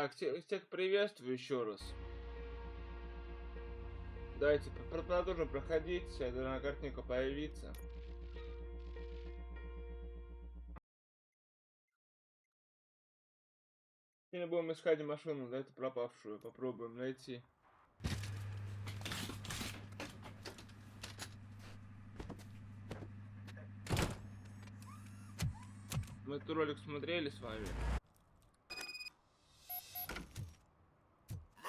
Так, всех приветствую еще раз. Давайте продолжим проходить. Сейчас должна картинка появиться. Сегодня будем искать машину, давайте пропавшую. Попробуем найти. Мы этот ролик смотрели с вами.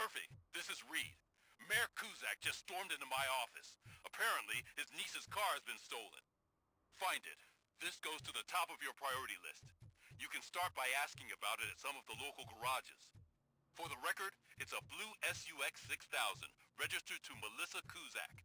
Murphy, this is Reed. Mayor Kuzak just stormed into my office. Apparently, his niece's car has been stolen. Find it. This goes to the top of your priority list. You can start by asking about it at some of the local garages. For the record, it's a blue SUX 6000, registered to Melissa Kuzak.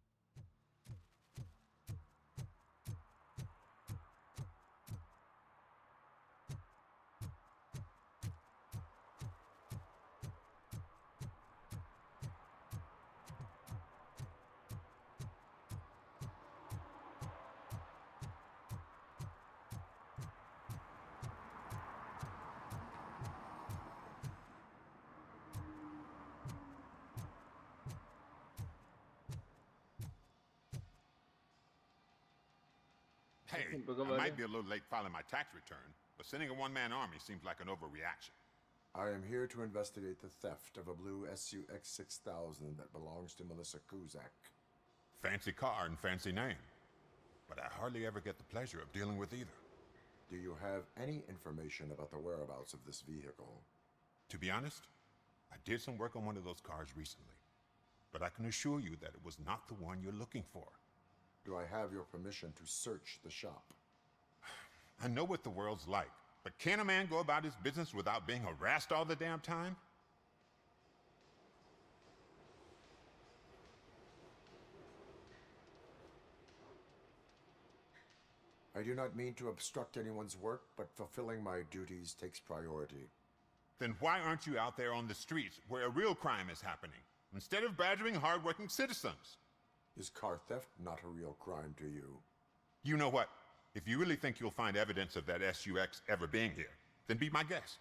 Hey, I might be a little late filing my tax return, but sending a one-man army seems like an overreaction. I am here to investigate the theft of a blue SUX 6000 that belongs to Melissa Kuzak. Fancy car and fancy name, but I hardly ever get the pleasure of dealing with either. Do you have any information about the whereabouts of this vehicle? To be honest, I did some work on one of those cars recently, but I can assure you that it was not the one you're looking for. Do I have your permission to search the shop? I know what the world's like, but can a man go about his business without being harassed all the damn time? I do not mean to obstruct anyone's work, but fulfilling my duties takes priority. Then why aren't you out there on the streets where a real crime is happening, instead of badgering hardworking citizens? Is car theft not a real crime to you? You know what? If you really think you'll find evidence of that SUX ever being here, then be my guest.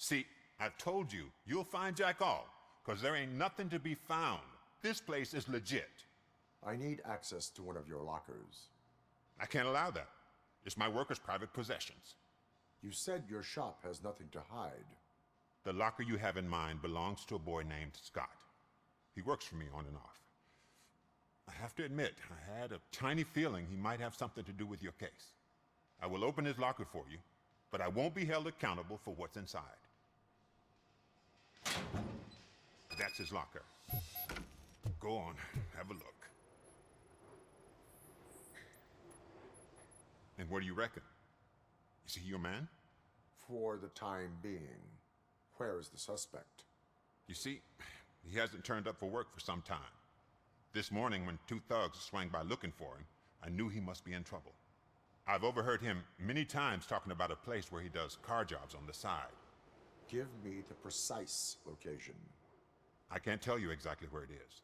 See, I've told you, you'll find Jack all, because there ain't nothing to be found. This place is legit. I need access to one of your lockers. I can't allow that. It's my workers' private possessions. You said your shop has nothing to hide. The locker you have in mind belongs to a boy named Scott. He works for me on and off. I have to admit, I had a tiny feeling he might have something to do with your case. I will open his locker for you, but I won't be held accountable for what's inside. That's his locker. Go on, have a look. And what do you reckon? Is he your man? For the time being. Where is the suspect? You see, he hasn't turned up for work for some time. This morning, when two thugs swang by looking for him, I knew he must be in trouble. I've overheard him many times talking about a place where he does car jobs on the side. Give me the precise location. I can't tell you exactly where it is.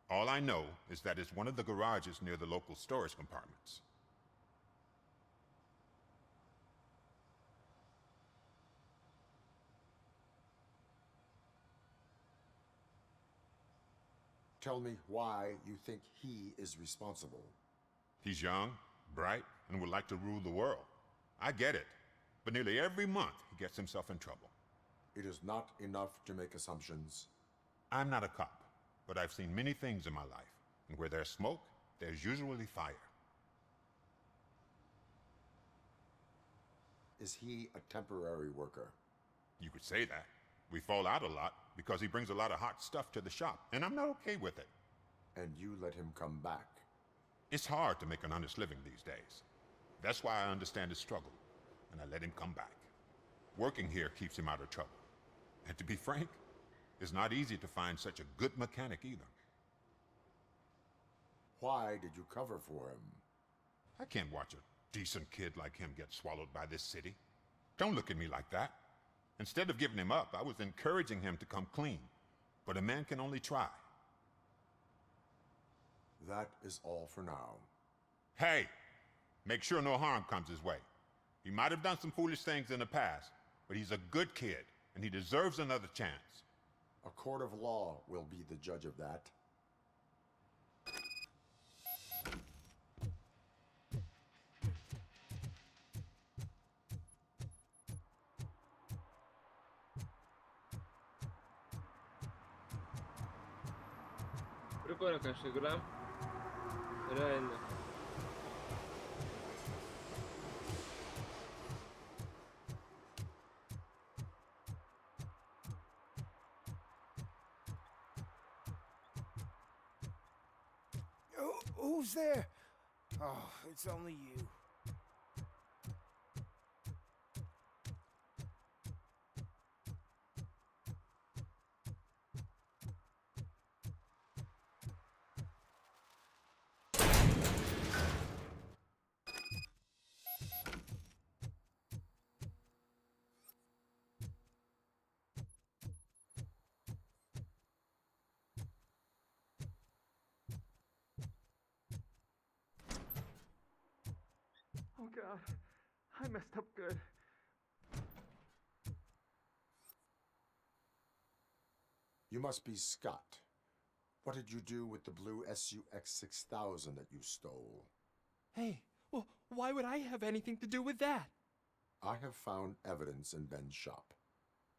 All I know is that it's one of the garages near the local storage compartments. Tell me why you think he is responsible. He's young, bright, and would like to rule the world. I get it. But nearly every month, he gets himself in trouble. It is not enough to make assumptions. I'm not a cop, but I've seen many things in my life. And where there's smoke, there's usually fire. Is he a temporary worker? You could say that. We fall out a lot because he brings a lot of hot stuff to the shop, and I'm not okay with it. And you let him come back? It's hard to make an honest living these days. That's why I understand his struggle, and I let him come back. Working here keeps him out of trouble. And to be frank, it's not easy to find such a good mechanic either. Why did you cover for him? I can't watch a decent kid like him get swallowed by this city. Don't look at me like that. Instead of giving him up, I was encouraging him to come clean. But a man can only try. That is all for now. Hey, make sure no harm comes his way. He might have done some foolish things in the past, but he's a good kid, and he deserves another chance. A court of law will be the judge of that. Прикольно, конечно, игра. Реально. Who's there? Oh, it's only you. Oh God, I messed up good. You must be Scott. What did you do with the blue SUX 6000 that you stole? Hey, well, why would I have anything to do with that? I have found evidence in Ben's shop.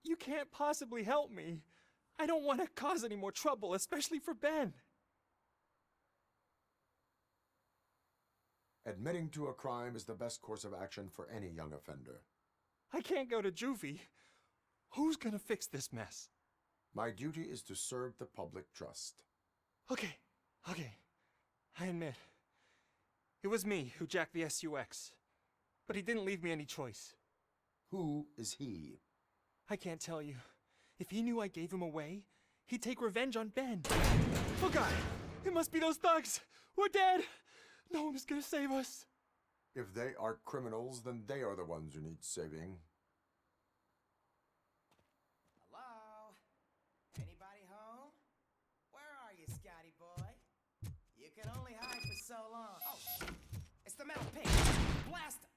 You can't possibly help me. I don't want to cause any more trouble, especially for Ben. Admitting to a crime is the best course of action for any young offender. I can't go to juvie. Who's gonna fix this mess? My duty is to serve the public trust. Okay. I admit. It was me who jacked the SUX. But he didn't leave me any choice. Who is he? I can't tell you. If he knew I gave him away, he'd take revenge on Ben. Oh God! It must be those thugs! We're dead! No one is gonna save us. If they are criminals, then they are the ones who need saving. Hello? Anybody home? Where are you, Scotty boy? You can only hide for so long. Oh, it's the metal pig. Blast him!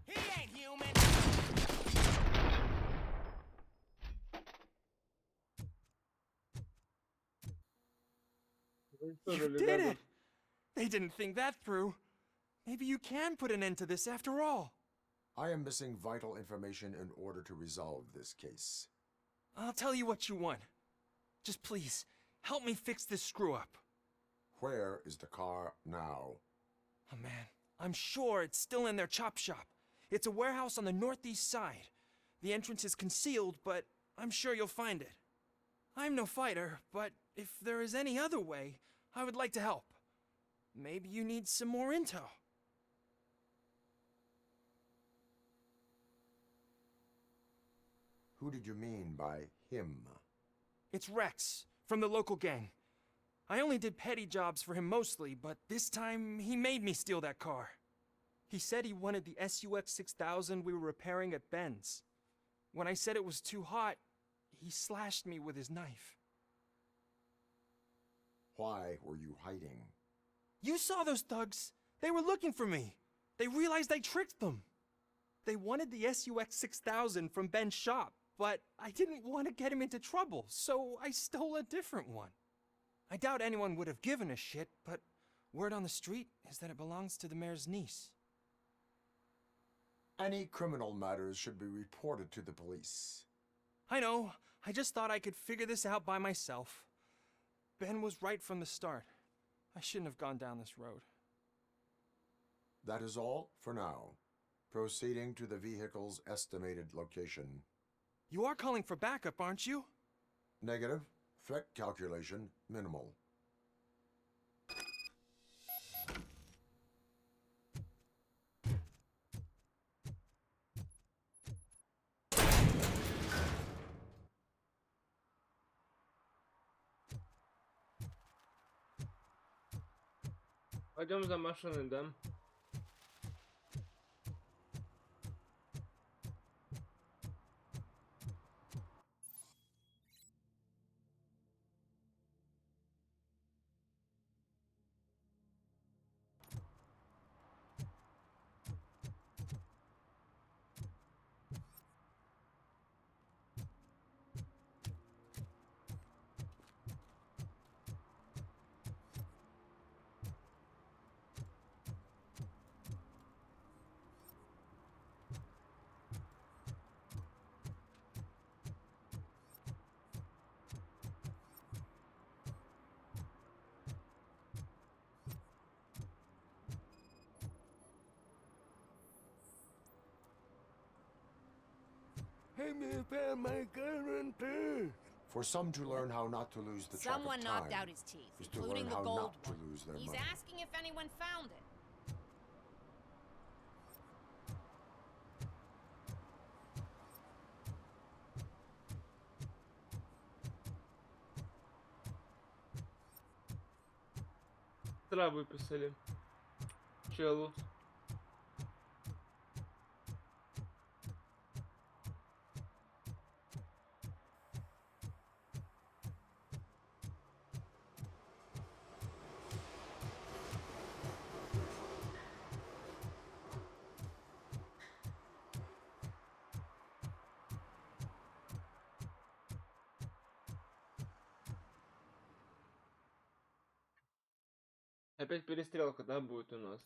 He ain't human! You did it! They didn't think that through. Maybe you can put an end to this after all. I am missing vital information in order to resolve this case. I'll tell you what you want. Just please, help me fix this screw-up. Where is the car now? Oh man, I'm sure it's still in their chop shop. It's a warehouse on the northeast side. The entrance is concealed, but I'm sure you'll find it. I'm no fighter, but if there is any other way, I would like to help. Maybe you need some more intel. Who did you mean by him? It's Rex, from the local gang. I only did petty jobs for him mostly, but this time he made me steal that car. He said he wanted the SUX 6000 we were repairing at Ben's. When I said it was too hot, he slashed me with his knife. Why were you hiding? You saw those thugs. They were looking for me. They realized I tricked them. They wanted the SUX 6000 from Ben's shop, but I didn't want to get him into trouble, so I stole a different one. I doubt anyone would have given a shit, but word on the street is that it belongs to the mayor's niece. Any criminal matters should be reported to the police. I know. I just thought I could figure this out by myself. Ben was right from the start. I shouldn't have gone down this road. That is all for now. Proceeding to the vehicle's estimated location. You are calling for backup, aren't you? Negative. Threat calculation minimal. Пойдем за машиной, да? For some to learn how not to lose the track of Someone time knocked out his teeth, is to including learn the how gold not to one. lose their He's money. asking if anyone found it. Штраф выписали. Челу. Опять перестрелка, да, будет у нас?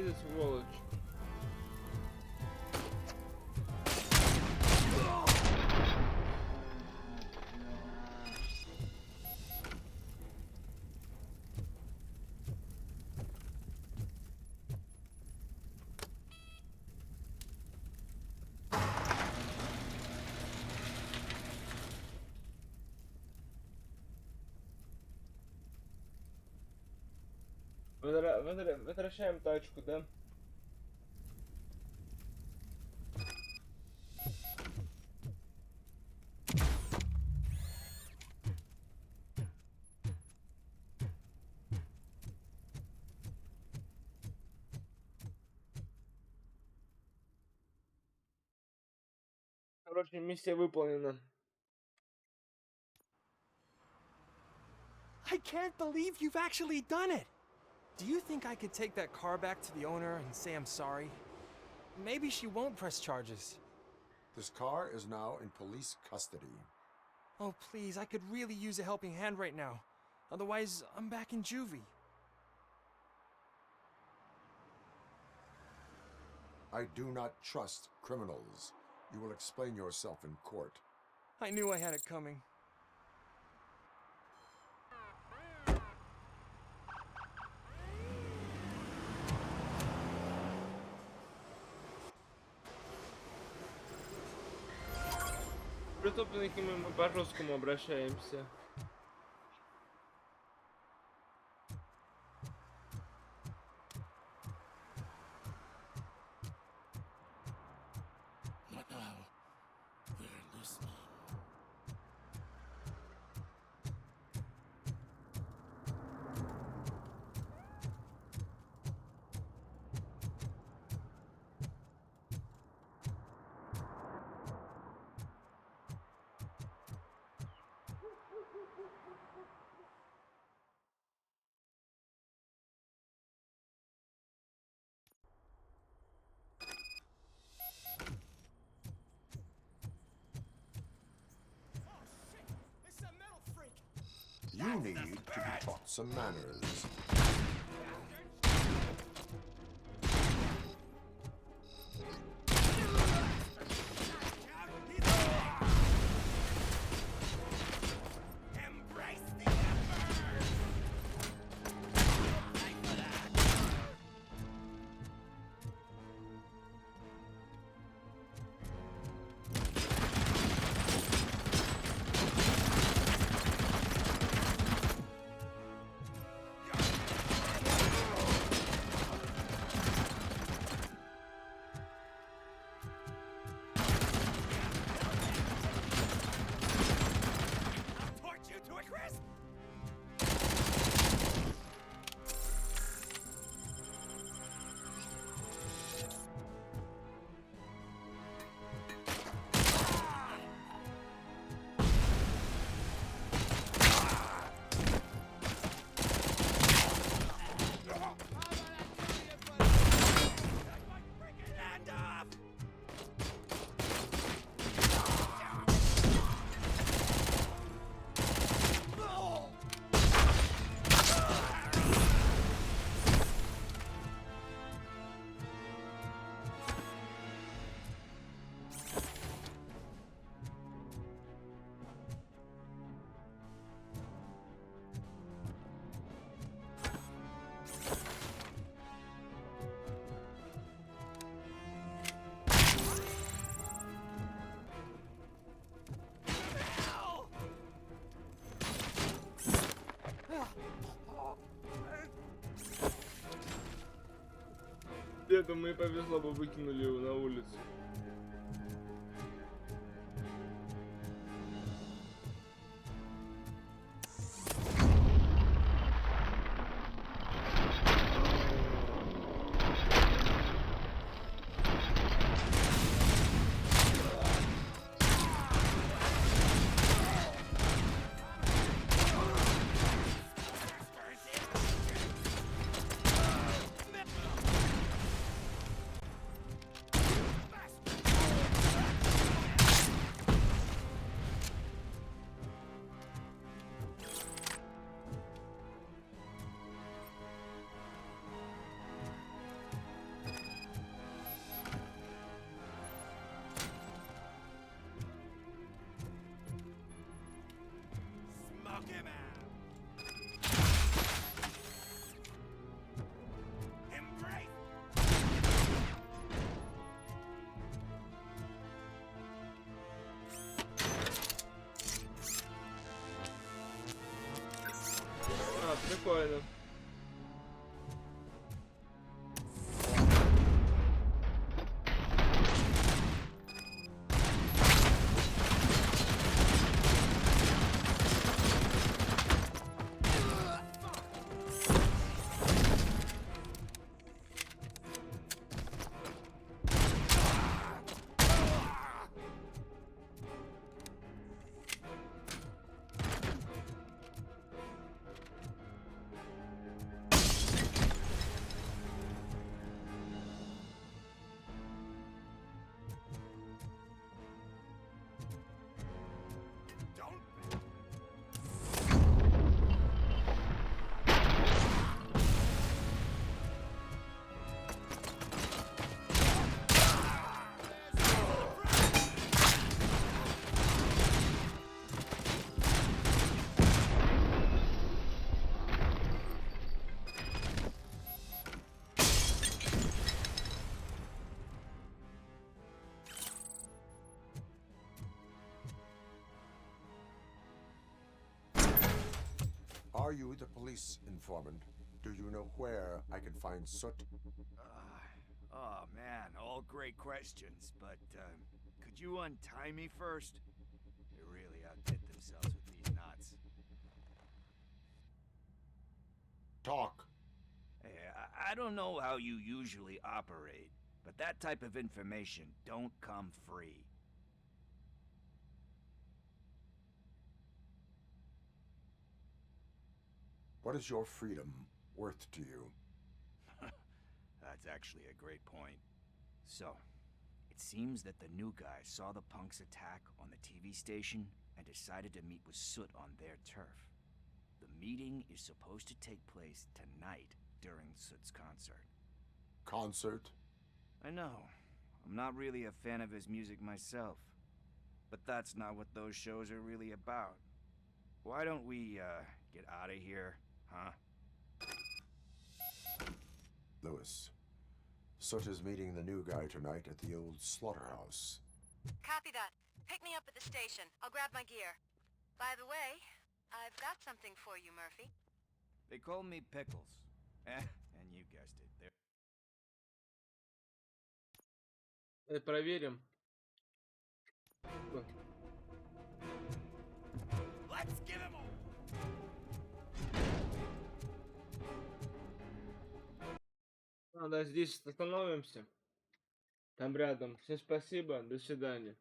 ты сволочь. Возвращаем тачку, да? Короче, миссия выполнена. I can't believe you've actually done it! Do you think I could take that car back to the owner and say I'm sorry? Maybe she won't press charges. This car is now in police custody. Oh, please, I could really use a helping hand right now. Otherwise, I'm back in juvie. I do not trust criminals. You will explain yourself in court. I knew I had it coming. Преступники мы по жесткому обращаемся. You need to be taught some manners. Я думаю, повезло бы, выкинули его на улицу. Прикольно. Are you the police informant? Do you know where I can find Soot? Oh man, all great questions, but could you untie me first? They really outdid themselves with these knots. Talk. Hey, I don't know how you usually operate, but that type of information don't come free. What is your freedom worth to you? That's actually a great point. So, it seems that the new guy saw the punks attack on the TV station and decided to meet with Soot on their turf. The meeting is supposed to take place tonight during Soot's concert. Concert? I know. I'm not really a fan of his music myself. But that's not what those shows are really about. Why don't we, get out of here, huh? Lewis. Soot is meeting the new guy tonight at the old slaughterhouse. Copy that. Pick me up at the station. I'll grab my gear. By the way, I've got something for you, Murphy. They call me Pickles. And you guessed it. Проверим. Let's give him a... Да, здесь остановимся. Там рядом. Всем спасибо. До свидания.